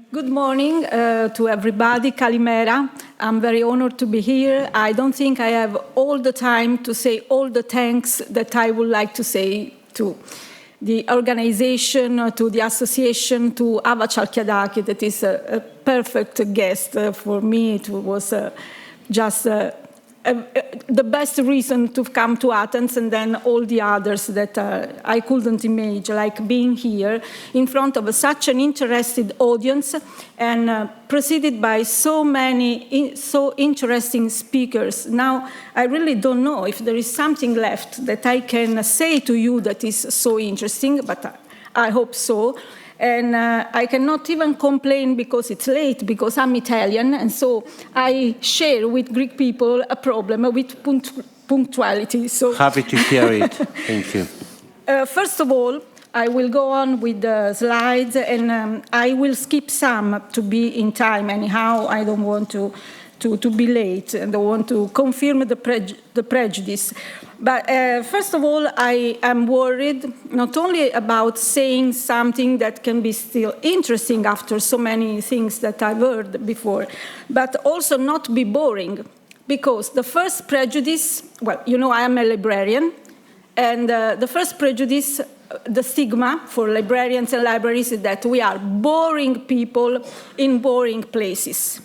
Good morning to everybody. Kalimera. I'm very honored to be here. I don't think I have all the time to say all the thanks that I would like to say to the organization, to the association, to Ava Chalkiadaki, that is a perfect guest for me. It was just the best reason to come to Athens, and then all the others that I couldn't imagine, like being here in front of such an interested audience and preceded by so many so interesting speakers. Now, I really don't know if there is something left that I can say to you that is so interesting, but I hope so. And I cannot even complain because it's late, because I'm Italian, and so I share with Greek people a problem with punctuality. So happy to hear it. Thank you. First of all, I will go on with the slides, and I will skip some to be in time. Anyhow, I don't want to be late, and I want to confirm the prejudice. But first of all, I am worried not only about saying something that can be still interesting after so many things that I've heard before, but also not be boring, because the first prejudice, well, you know, I am a librarian, and the first prejudice, the stigma for librarians and libraries is that we are boring people in boring places.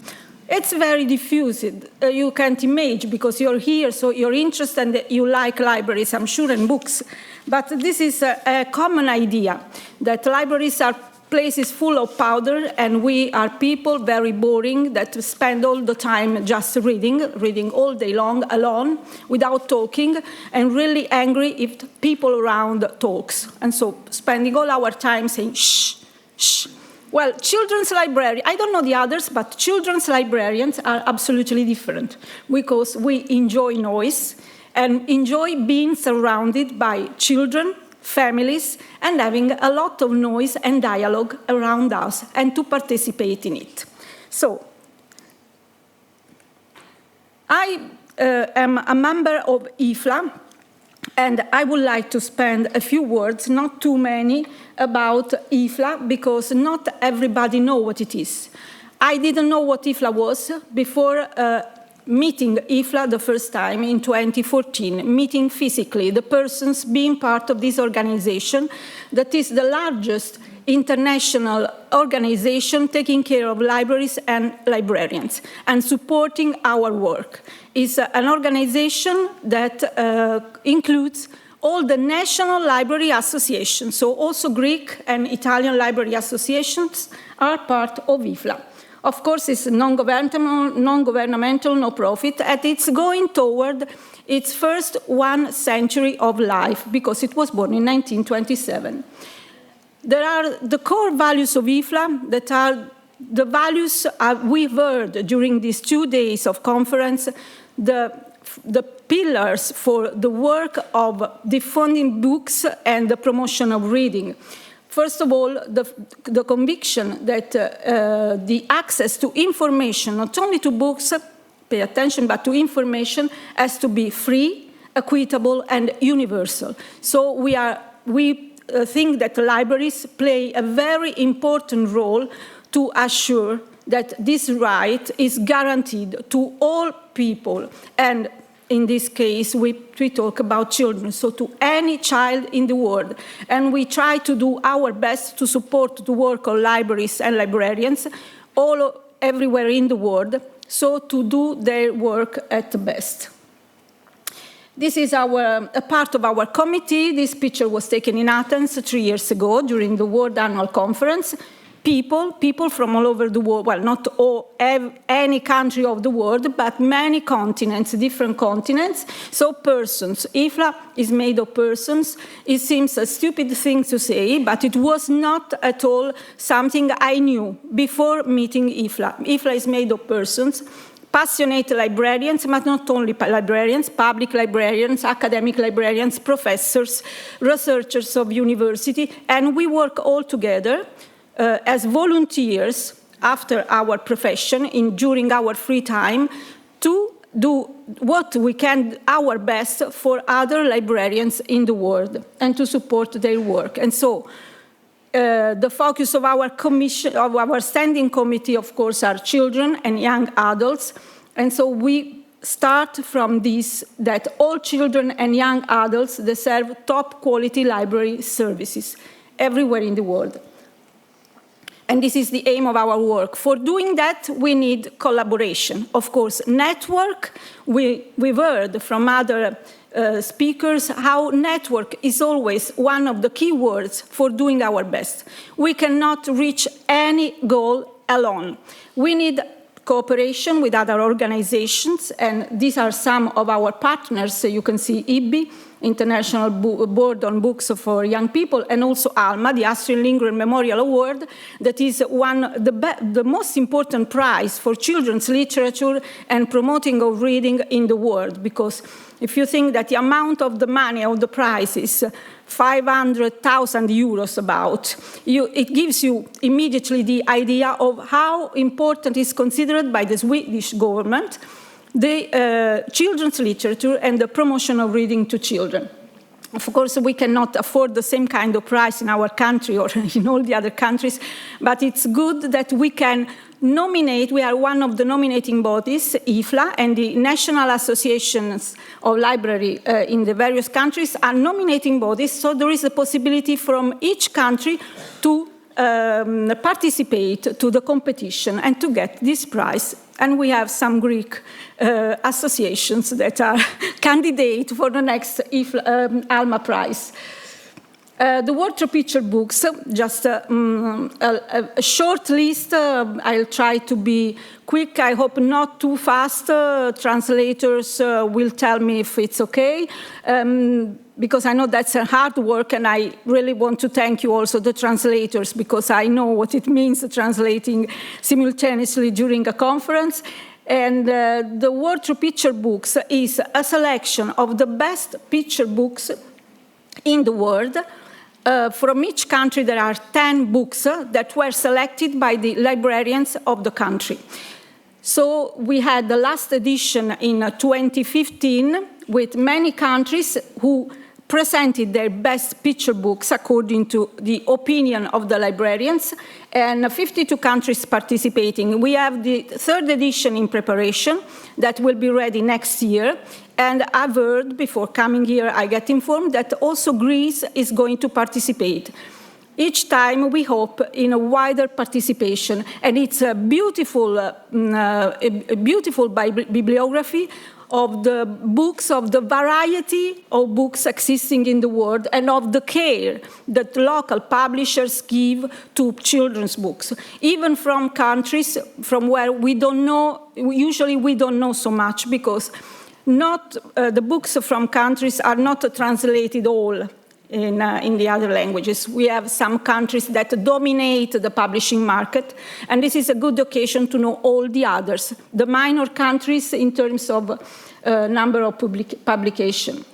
It's very diffused. You can't imagine because you're here, so you're interested and you like libraries, I'm sure, and books. But this is a common idea, that libraries are places full of powder and we are people very boring that spend all the time just reading all day long alone without talking, and really angry if people around talks. And so spending all our time saying, shh, shh. Well, children's library, I don't know the others, but children's librarians are absolutely different because we enjoy noise and enjoy being surrounded by children, families, and having a lot of noise and dialogue around us and to participate in it. So, I am a member of IFLA, and I would like to spend a few words, not too many, about IFLA, because not everybody knows what it is. I didn't know what IFLA was before meeting IFLA the first time in 2014, meeting physically the persons being part of this organization that is the largest international organization taking care of libraries and librarians and supporting our work. It's an organization that includes all the national library associations, so also Greek and Italian library associations are part of IFLA. Of course, it's non-governmental, no-profit, and it's going toward its first 1 century of life because it was born in 1927. There are the core values of IFLA that are the values we've heard during these 2 days of conference, the pillars for the work of defunding books and the promotion of reading. First of all, the conviction that the access to information, not only to books, pay attention, but to information, has to be free, equitable, and universal. So we think that libraries play a very important role to assure that this right is guaranteed to all people, and in this case, we talk about children, so to any child in the world. And we try to do our best to support the work of libraries and librarians everywhere in the world, so to do their work at the best. This is a part of our committee. This picture was taken in Athens 3 years ago during the World Annual Conference. People from all over the world, well, not any country of the world, but many continents, different continents. So persons. IFLA is made of persons. It seems a stupid thing to say, but it was not at all something I knew before meeting IFLA. IFLA is made of persons, passionate librarians, but not only librarians, public librarians, academic librarians, professors, researchers of university, and we work all together as volunteers after our profession, during our free time, to do what we can, our best, for other librarians in the world and to support their work. And so The focus of our commission, of our standing committee, of course, are children and young adults. And so we start from this, that all children and young adults deserve top quality library services everywhere in the world. And this is the aim of our work. For doing that, we need collaboration. Of course, network, we've heard from other speakers how network is always one of the key words for doing our best. We cannot reach any goal alone. We need cooperation with other organizations, and these are some of our partners. So you can see IBI, International Board on Books for Young People, and also ALMA, the Astrid Lindgren Memorial Award, that is the most important prize for children's literature and promoting of reading in the world. Because if you think that the amount of the money of the prize is 500,000 euros about, it gives you immediately the idea of how important is considered by the Swedish government the children's literature and the promotion of reading to children. Of course, we cannot afford the same kind of prize in our country or in all the other countries, but it's good that we can nominate. We are one of the nominating bodies, IFLA, and the national associations of library in the various countries are nominating bodies, so there is a possibility from each country to participate to the competition and to get this prize. And we have some Greek associations that are candidate for the next ALMA prize. The water picture books, just a short list. I'll try to be quick. I hope not too fast. Translators will tell me if it's okay. Because I know that's a hard work, and I really want to thank you also, the translators, because I know what it means translating simultaneously during a conference. And the World Through Picture Books is a selection of the best picture books in the world. From each country, there are 10 books that were selected by the librarians of the country. So we had the last edition in 2015 with many countries who presented their best picture books according to the opinion of the librarians, and 52 countries participating. We have the third edition in preparation that will be ready next year, and I've heard before coming here, I get informed that also Greece is going to participate. Each time we hope in a wider participation, and it's a beautiful bibliography of the books, of the variety of books existing in the world, and of the care that local publishers give to children's books, even from countries from where we don't know, usually we don't know so much, because the books from countries are not translated all in the other languages. We have some countries that dominate the publishing market, and this is a good occasion to know all the others, the minor countries in terms of number of publication.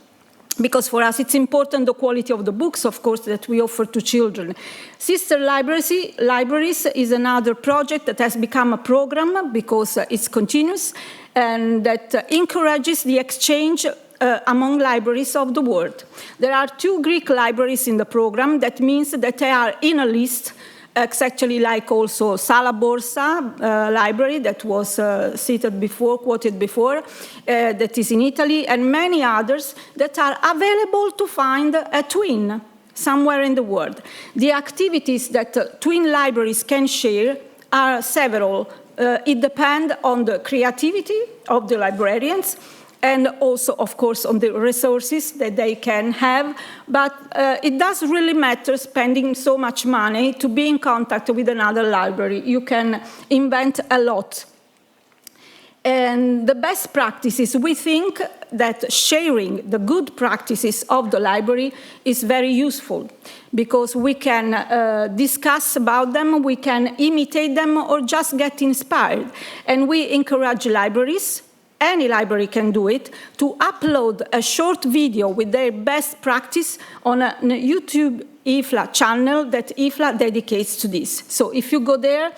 Because for us it's important the quality of the books, of course, that we offer to children. Sister Libraries is another project that has become a program because it's continuous and that encourages the exchange among libraries of the world. There are 2 Greek libraries in the program. That means that they are in a list, exactly like also Sala Borsa library that was quoted before, that is in Italy, and many others that are available to find a twin somewhere in the world. The activities that twin libraries can share are several. It depends on the creativity of the librarians, and also, of course, on the resources that they can have. But it does really matter spending so much money to be in contact with another library. You can invent a lot. And the best practices, we think that sharing the good practices of the library is very useful, because we can discuss about them, we can imitate them, or just get inspired. And we encourage libraries, any library can do it, to upload a short video with their best practice on a YouTube IFLA channel that IFLA dedicates to this. So if you go there,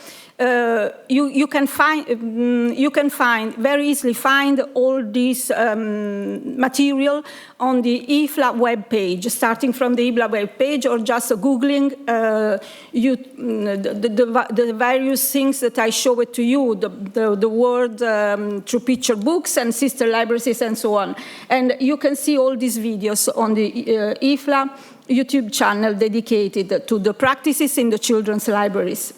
you can very easily find all this material on the IFLA web page, starting from the IFLA web page, or just Googling the various things that I show it to you, the word through picture books and sister libraries and so on. And you can see all these videos on the IFLA YouTube channel dedicated to the practices in the children's libraries.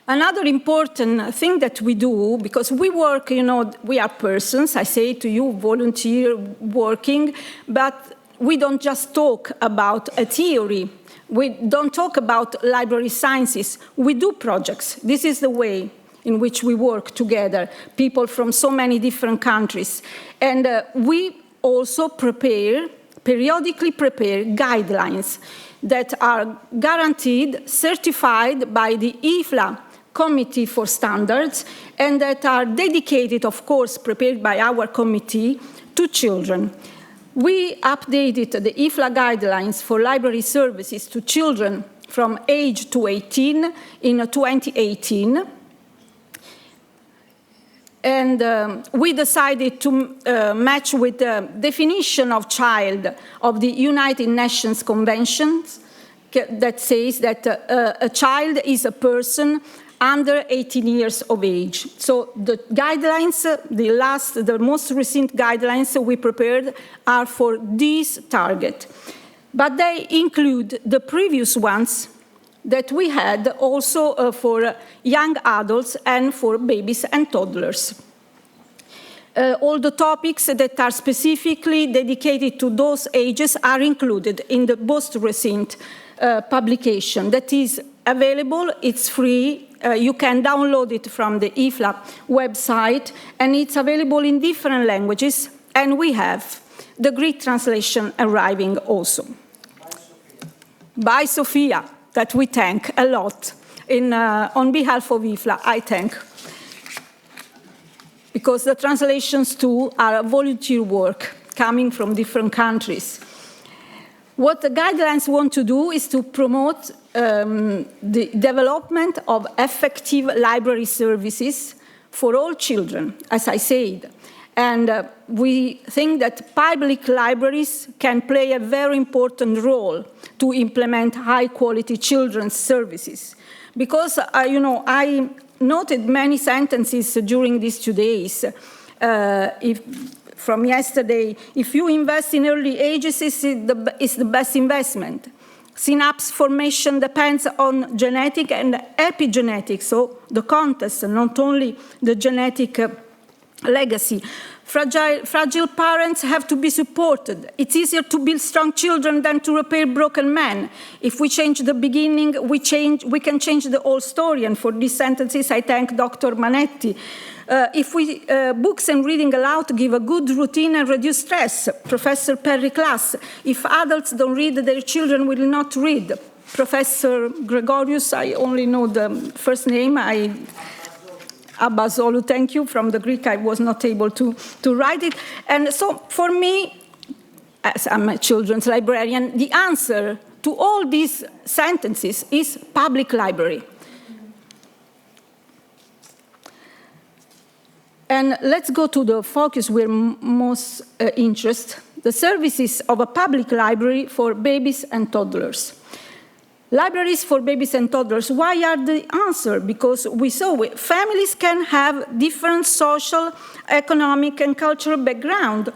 Another important thing that we do, because we work, we are persons, I say to you, volunteer working, but we don't just talk about a theory. We don't talk about library sciences. We do projects. This is the way in which we work together, people from so many different countries. And we also periodically prepare guidelines that are guaranteed, certified by the IFLA Committee for Standards, and that are dedicated, of course, prepared by our committee, to children. We updated the IFLA guidelines for library services to children from age to 18 in 2018. And we decided to match with the definition of child of the United Nations Convention that says that a child is a person under 18 years of age. So the guidelines, the most recent guidelines we prepared are for this target. But they include the previous ones that we had also for young adults and for babies and toddlers. All the topics that are specifically dedicated to those ages are included in the most recent publication that is available. It's free. You can download it from the IFLA website, and it's available in different languages, and we have the Greek translation arriving also. By Sofia, that we thank a lot. On behalf of IFLA, I thank. Because the translations too are volunteer work coming from different countries. What the guidelines want to do is to promote the development of effective library services for all children, as I said. And we think that public libraries can play a very important role to implement high-quality children's services. Because, I noted many sentences during these 2 days. From yesterday, if you invest in early ages, it's the best investment. Synapse formation depends on genetic and epigenetics, so the context, not only the genetic legacy. Fragile parents have to be supported. It's easier to build strong children than to repair broken men. If we change the beginning, we can change the whole story. And for these sentences, I thank Dr. Manetti. If books and reading aloud give a good routine and reduce stress, Professor Perry Class. If adults don't read, their children will not read. Professor Gregorius, I only know the first name. Abazolu, thank you. From the Greek, I was not able to write it. And so for me, as I'm a children's librarian, the answer to all these sentences is public library. And let's go to the focus we're most interested, the services of a public library for babies and toddlers. Libraries for babies and toddlers, why are the answer? Because we saw families can have different social, economic, and cultural background,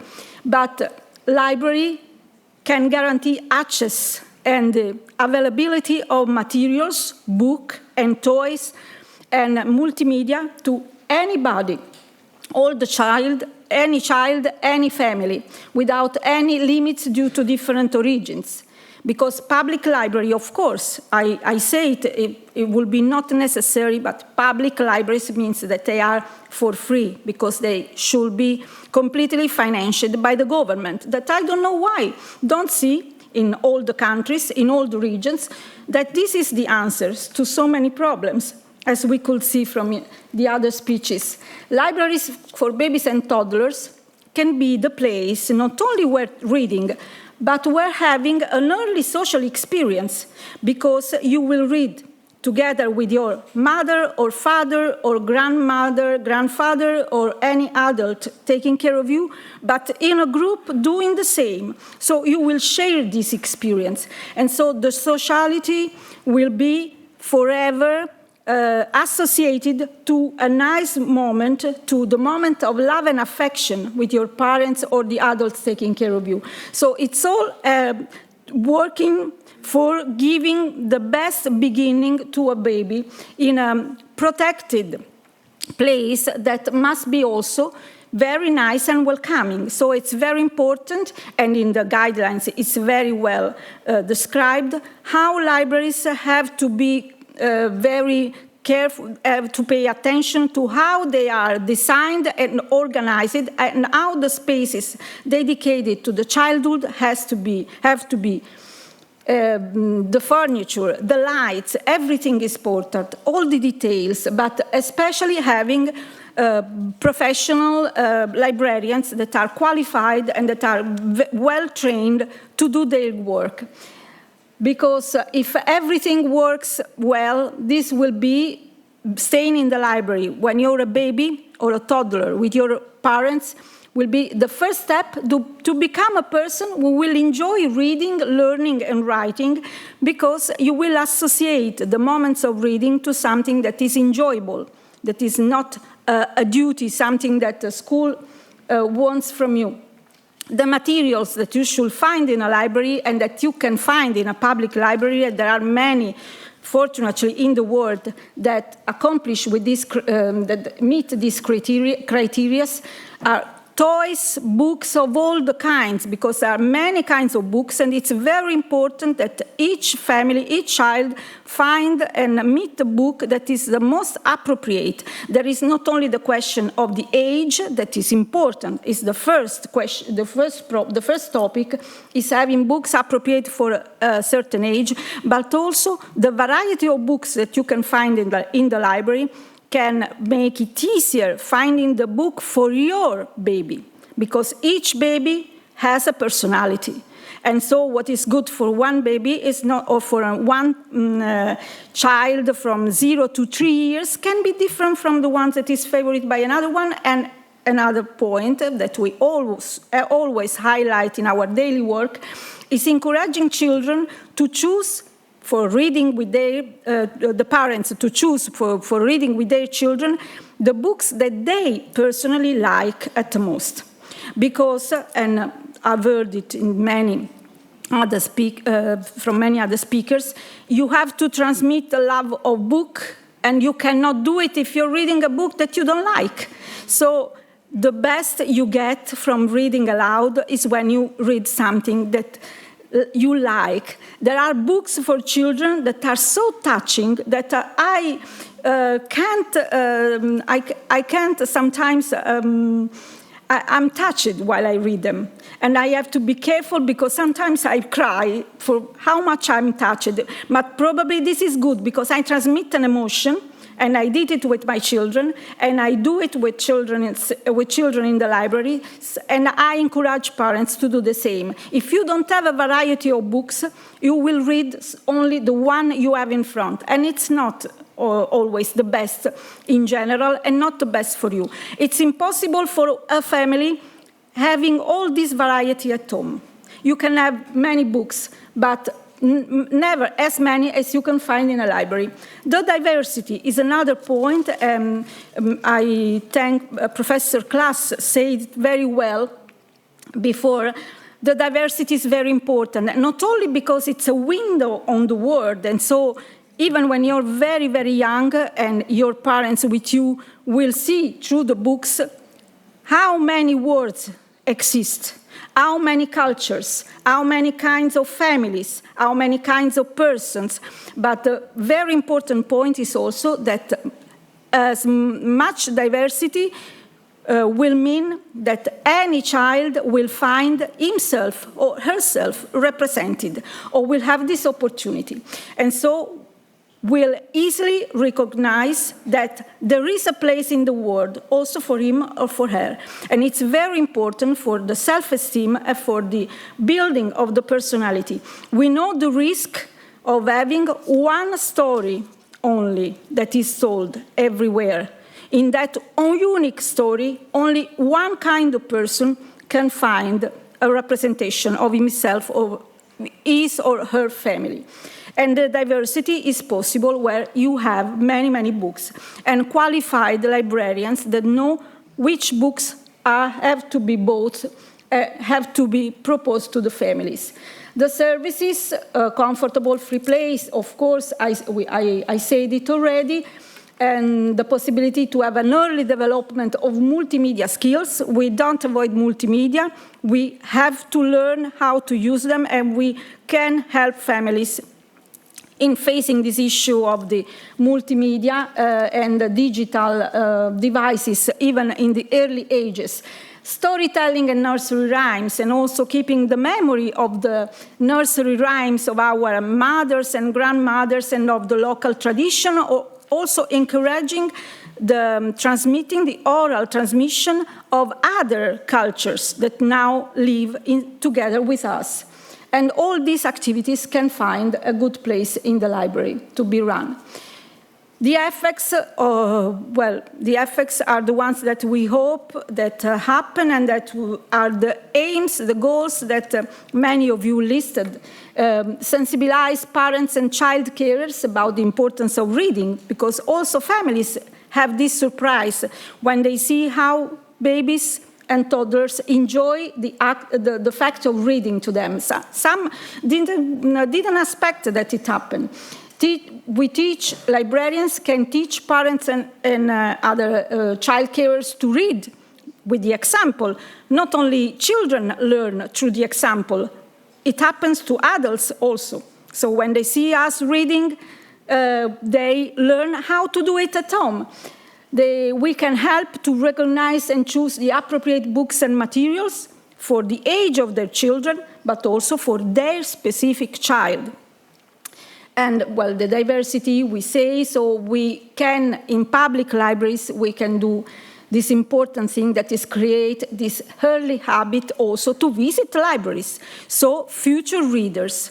but library can guarantee access and the availability of materials, book and toys, and multimedia to anybody, any child, any family, without any limits due to different origins. Because public library, of course, I say it will be not necessary, but public libraries means that they are for free, because they should be completely financed by the government. That I don't know why. Don't see in all the countries, in all the regions, that this is the answer to so many problems, as we could see from the other speeches. Libraries for babies and toddlers can be the place not only where reading, but were having an early social experience, because you will read together with your mother or father or grandmother, grandfather, or any adult taking care of you, but in a group doing the same. So you will share this experience. And so the sociality will be forever associated to a nice moment, to the moment of love and affection with your parents or the adults taking care of you. So it's all working for giving the best beginning to a baby in a protected place that must be also very nice and welcoming. So it's very important, and in the guidelines it's very well described, how libraries have to be very careful, to pay attention to how they are designed and organized, and how the spaces dedicated to the childhood have to be the furniture, the lights, everything is important, all the details, but especially having professional librarians that are qualified and that are well trained to do their work. Because if everything works well, this will be staying in the library when you're a baby or a toddler with your parents will be the first step to become a person who will enjoy reading, learning, and writing, because you will associate the moments of reading to something that is enjoyable, that is not a duty, something that the school wants from you. The materials that you should find in a library and that you can find in a public library, there are many, fortunately, in the world that accomplish with this, that meet these criteria, are toys, books of all the kinds, because there are many kinds of books, and it's very important that each family, each child find and meet the book that is the most appropriate. There is not only the question of the age that is important, is the first question, the first topic is having books appropriate for a certain age, but also the variety of books that you can find in the library can make it easier finding the book for your baby, because each baby has a personality. And so what is good for one baby is not, or for one child from 0 to 3 years can be different from the one that is favored by another one. And another point that we always highlight in our daily work is encouraging children to choose for reading with the parents to choose for reading with their children the books that they personally like at the most. Because, and I've heard it in many other from many other speakers, you have to transmit the love of book, and you cannot do it if you're reading a book that you don't like. So the best you get from reading aloud is when you read something that you like. There are books for children that are so touching that I can't sometimes, I'm touched while I read them. And I have to be careful because sometimes I cry for how much I'm touched. But probably this is good because I transmit an emotion, and I did it with my children, and I do it with children in the library, and I encourage parents to do the same. If you don't have a variety of books, you will read only the one you have in front, and it's not always the best in general, and not the best for you. It's impossible for a family having all this variety at home. You can have many books, but never as many as you can find in a library. The diversity is another point. I think Professor Klaas said it very well before. The diversity is very important, not only because it's a window on the world, and so even when you're very, very young and your parents with you will see through the books how many words exist, how many cultures, how many kinds of families, how many kinds of persons. But the very important point is also that as much diversity will mean that any child will find himself or herself represented, or will have this opportunity. And so will easily recognize that there is a place in the world also for him or for her. And it's very important for the self-esteem and for the building of the personality. We know the risk of having one story only that is told everywhere. In that unique story, only one kind of person can find a representation of himself or his or her family. And the diversity is possible where you have many, many books and qualified librarians that know which books have to be bought, have to be proposed to the families. The services, comfortable, free place, of course, I said it already, and the possibility to have an early development of multimedia skills. We don't avoid multimedia. We have to learn how to use them, and we can help families in facing this issue of the multimedia and the digital devices, even in the early ages. Storytelling and nursery rhymes, and also keeping the memory of the nursery rhymes of our mothers and grandmothers and of the local tradition, or also encouraging the transmitting the oral transmission of other cultures that now live together with us. And all these activities can find a good place in the library to be run. The effects, the effects are the ones that we hope that happen, and that are the aims, the goals that many of you listed. Sensibilize parents and child carers about the importance of reading, because also families have this surprise when they see how babies and toddlers enjoy the fact of reading to them. Some didn't expect that it happened. Librarians can teach parents and other child carers to read with the example. Not only children learn through the example, it happens to adults also. So when they see us reading, they learn how to do it at home. We can help to recognize and choose the appropriate books and materials for the age of their children, but also for their specific child. And, well, the diversity, we say, so we can, in public libraries, we can do this important thing that is create this early habit also to visit libraries. So future readers,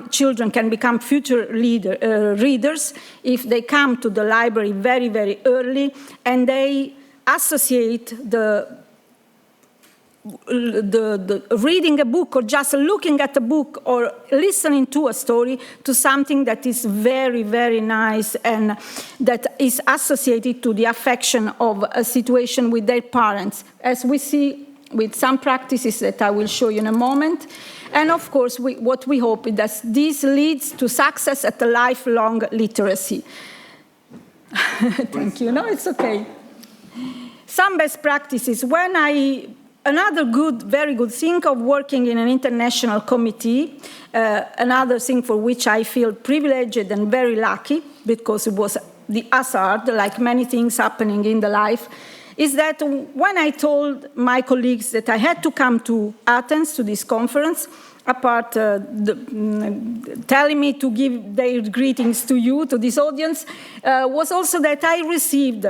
children can become future readers if they come to the library very, very early, and they associate the reading a book or just looking at a book or listening to a story to something that is very, very nice and that is associated to the affection of a situation with their parents, as we see with some practices that I will show you in a moment. And of course, what we hope is that this leads to success at a lifelong literacy. Thank you. No, it's okay. Some best practices. Another very good thing of working in an international committee, another thing for which I feel privileged and very lucky, because it was the hazard, like many things happening in the life, is that when I told my colleagues that I had to come to Athens to this conference, apart telling me to give their greetings to you, to this audience, was also that I received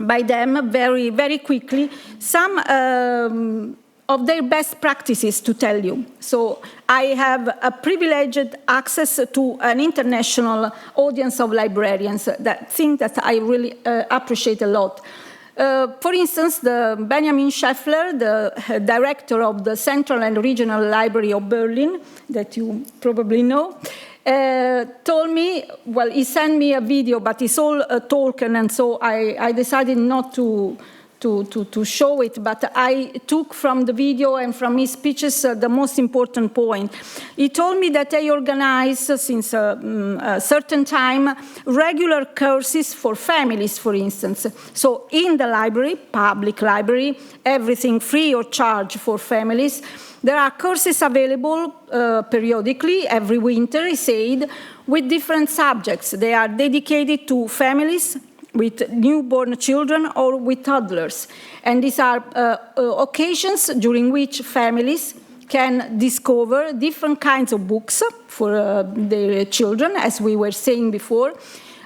by them very, very quickly some of their best practices to tell you. So I have a privileged access to an international audience of librarians, that thing that I really appreciate a lot. For instance, Benjamin Scheffler, the director of the Central and Regional Library of Berlin, that you probably know, told me, well, he sent me a video, but it's all talking, and so I decided not to show it, but I took from the video and from his speeches the most important point. He told me that they organize, since a certain time, regular courses for families, for instance. So in the library, public library, everything free or charge for families, there are courses available periodically, every winter, he said, with different subjects. They are dedicated to families with newborn children or with toddlers. And these are occasions during which families can discover different kinds of books for their children, as we were saying before.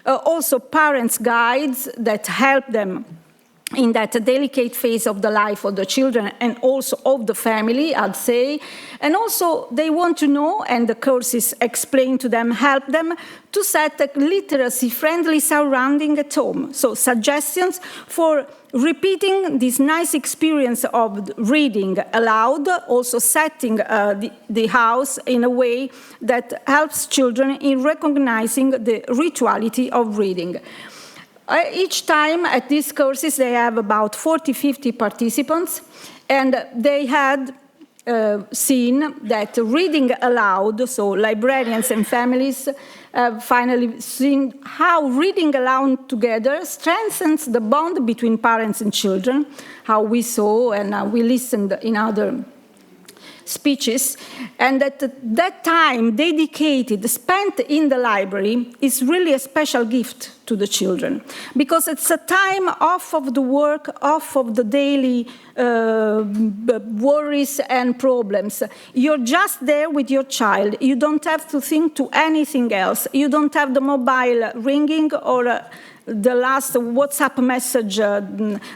Also parents' guides that help them in that delicate phase of the life of the children and also of the family, I'd say. And also they want to know, and the courses explain to them, help them to set a literacy-friendly surrounding at home. So suggestions for repeating this nice experience of reading aloud, also setting the house in a way that helps children in recognizing the rituality of reading. Each time at these courses, they have about 40-50 participants, and they had seen that reading aloud, so librarians and families have finally seen how reading aloud together strengthens the bond between parents and children, how we saw and we listened in other speeches, and that time dedicated, spent in the library is really a special gift to the children, because it's a time off of the work, off of the daily worries and problems. You're just there with your child. You don't have to think to anything else. You don't have the mobile ringing or the last WhatsApp message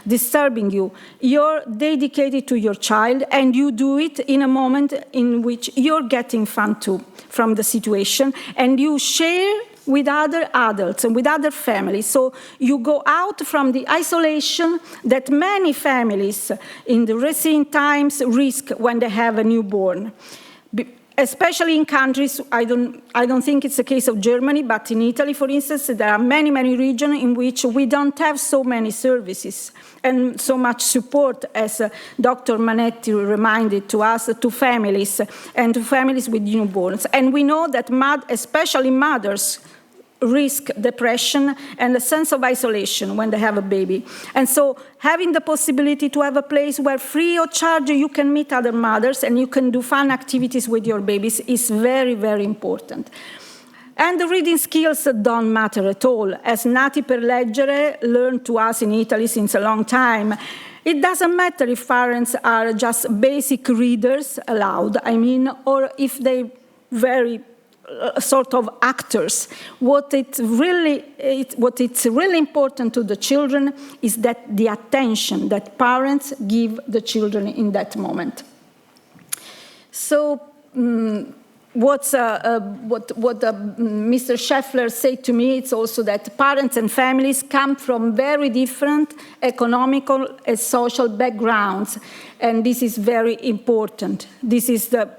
disturbing you. You're dedicated to your child, and you do it in a moment in which you're getting fun too from the situation, and you share with other adults and with other families. So you go out from the isolation that many families in the recent times risk when they have a newborn. Especially in countries, I don't think it's the case of Germany, but in Italy, for instance, there are many, many regions in which we don't have so many services and so much support, as Dr. Manetti reminded to us, to families and to families with newborns. And we know that especially mothers risk depression and a sense of isolation when they have a baby. And so having the possibility to have a place where free of charge you can meet other mothers and you can do fun activities with your babies is very, very important. And the reading skills don't matter at all. As nati per leggere learned to us in Italy since a long time, it doesn't matter if parents are just basic readers aloud, or if they very sort of actors. What it's really important to the children is that the attention that parents give the children in that moment. So what Mr. Scheffler said to me, it's also that parents and families come from very different economical and social backgrounds, and this is very important. This is the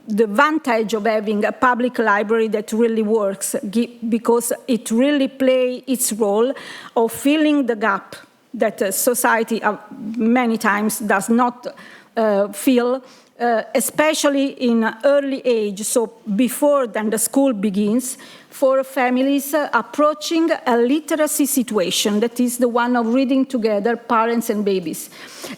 advantage of having a public library that really works, because it really plays its role of filling the gap that society many times does not fill, especially in early age, so before then the school begins, for families approaching a literacy situation, that is the one of reading together, parents and babies.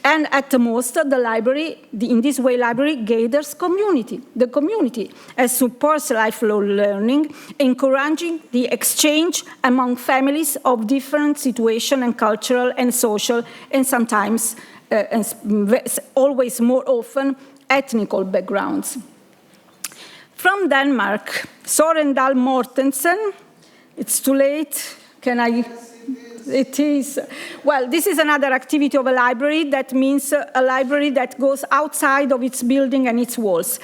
And at the most, the library, in this way, library gathers community. The community supports lifelong learning, encouraging the exchange among families of different situation and cultural and social, and sometimes, always more often, ethnical backgrounds. From Denmark, Søren Dahl Mortensen. It's too late. Can I? It is. Well, this is another activity of a library. That means a library that goes outside of its building and its walls.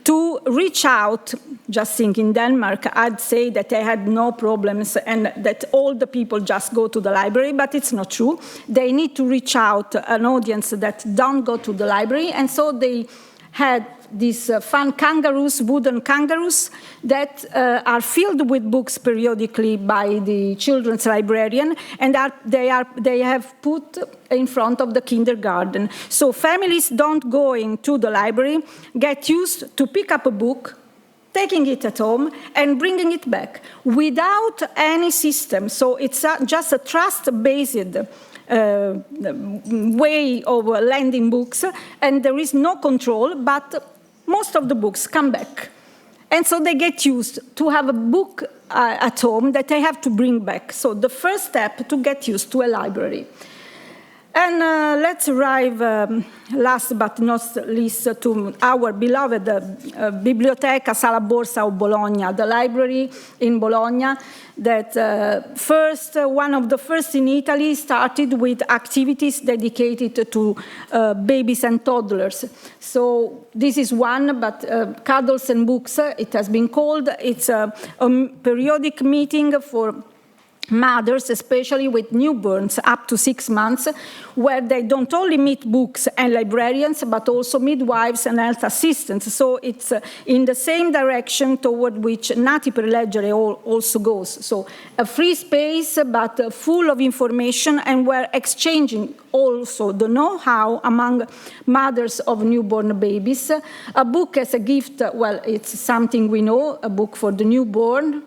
To reach out, just think in Denmark, I'd say that they had no problems and that all the people just go to the library, but it's not true. They need to reach out an audience that don't go to the library, and so they had these fun kangaroos, wooden kangaroos, that are filled with books periodically by the children's librarian, and they have put in front of the kindergarten. So families don't going to the library get used to pick up a book, taking it at home, and bringing it back without any system. So it's just a trust-based way of lending books, and there is no control, but most of the books come back. And so they get used to have a book at home that they have to bring back. So the first step to get used to a library. And let's arrive, last but not least, to our beloved Biblioteca Sala Borsa of Bologna, the library in Bologna, that one of the first in Italy started with activities dedicated to babies and toddlers. So this is one, but Cuddles and Books, it has been called. It's a periodic meeting for mothers, especially with newborns up to 6 months, where they don't only meet books and librarians, but also midwives and health assistants. So it's in the same direction toward which Nati per Leggere also goes. So a free space, but full of information, and we're exchanging also the know-how among mothers of newborn babies. A book as a gift, well, it's something we know, a book for the newborn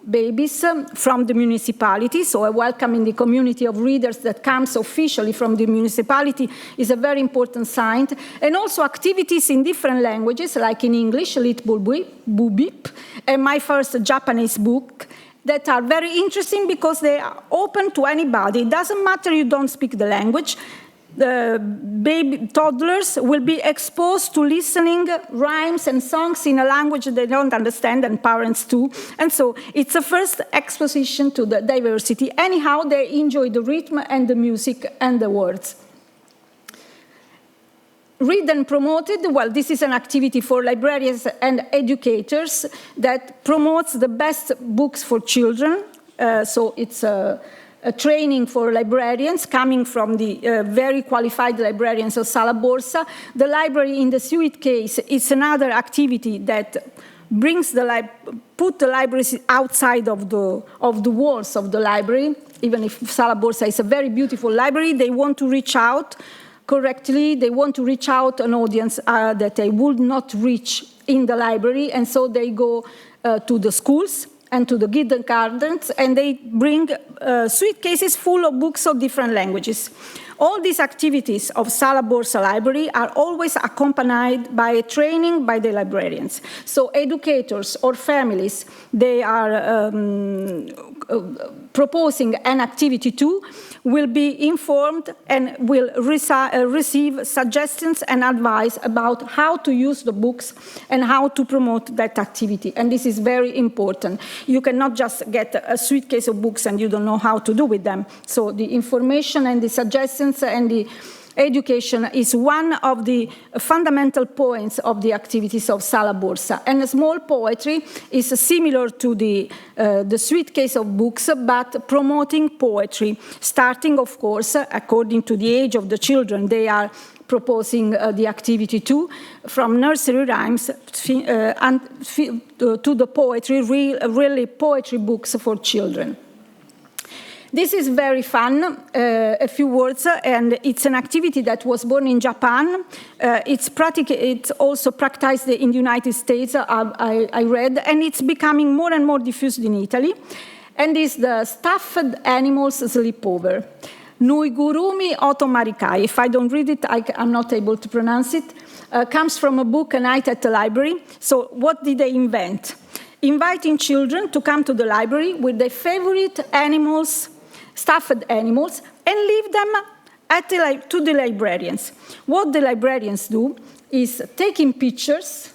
babies from the municipality, so a welcome in the community of readers that comes officially from the municipality is a very important sign, and also activities in different languages, like in English, Lit Bubip, and my first Japanese book, that are very interesting because they are open to anybody. It doesn't matter you don't speak the language. The toddlers will be exposed to listening rhymes and songs in a language they don't understand, and parents too. And so it's a first exposition to the diversity. Anyhow, they enjoy the rhythm and the music and the words. Read and Promoted, well, this is an activity for librarians and educators that promotes the best books for children. So it's a training for librarians coming from the very qualified librarians of Sala Borsa. The library in the Suite case is another activity that brings put the libraries outside of the walls of the library. Even if Sala Borsa is a very beautiful library, they want to reach out correctly. They want to reach out an audience that they would not reach in the library, and so they go to the schools and to the kindergartens, and they bring suitcases full of books of different languages. All these activities of Sala Borsa Library are always accompanied by a training by the librarians. So educators or families, they are proposing an activity too, will be informed and will receive suggestions and advice about how to use the books and how to promote that activity. And this is very important. You cannot just get a suitcase of books and you don't know how to do with them. So the information and the suggestions and the education is one of the fundamental points of the activities of Sala Borsa. And small poetry is similar to the suitcase of books, but promoting poetry, starting, of course, according to the age of the children. They are proposing the activity too, from nursery rhymes to the poetry, really poetry books for children. This is very fun, a few words, and it's an activity that was born in Japan. It's also practiced in the United States, I read, and it's becoming more and more diffused in Italy, and it's the Stuffed Animals Sleepover. Nuigurumi Otomarikai, if I don't read it, I'm not able to pronounce it, comes from a book, A Night at the Library. So what did they invent? Inviting children to come to the library with their favorite animals, stuffed animals, and leave them to the librarians. What the librarians do is taking pictures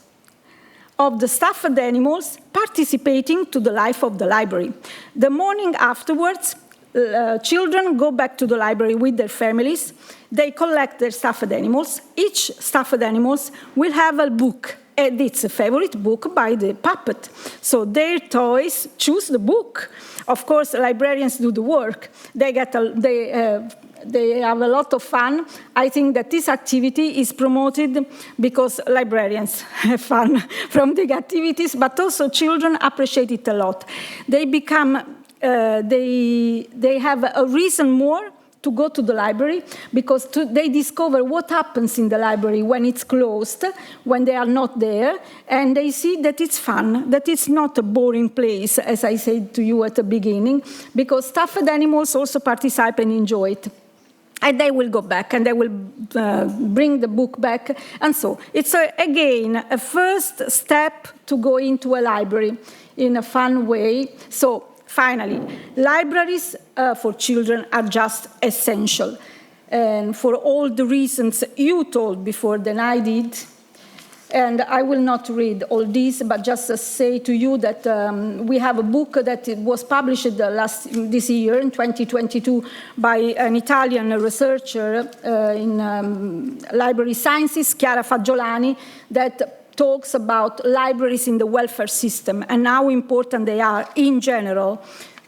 of the stuffed animals participating to the life of the library. The morning afterwards, children go back to the library with their families. They collect their stuffed animals. Each stuffed animals will have a book, and it's a favorite book by the puppet. So their toys choose the book. Of course, librarians do the work. They have a lot of fun. I think that this activity is promoted because librarians have fun from the activities, but also children appreciate it a lot. They have a reason more to go to the library because they discover what happens in the library when it's closed, when they are not there, and they see that it's fun, that it's not a boring place, as I said to you at the beginning, because stuffed animals also participate and enjoy it. And they will go back and they will bring the book back. And so it's, again, a first step to go into a library in a fun way. So finally, libraries for children are just essential. and for all the reasons you told before than I did. And I will not read all this, but just say to you that we have a book that was published this year, in 2022, by an Italian researcher in library sciences, Chiara Fagiolani, that talks about libraries in the welfare system and how important they are in general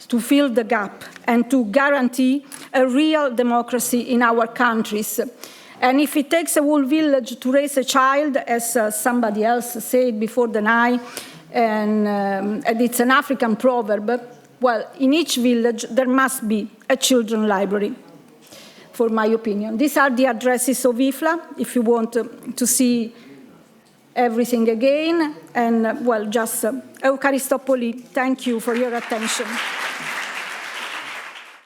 to fill the gap and to guarantee a real democracy in our countries. And if it takes a whole village to raise a child, as somebody else said before than I, and it's an African proverb, well, in each village there must be a children's library, for my opinion. These are the addresses of IFLA, if you want to see everything again. And, well, just Eucharistopoli, thank you for your attention.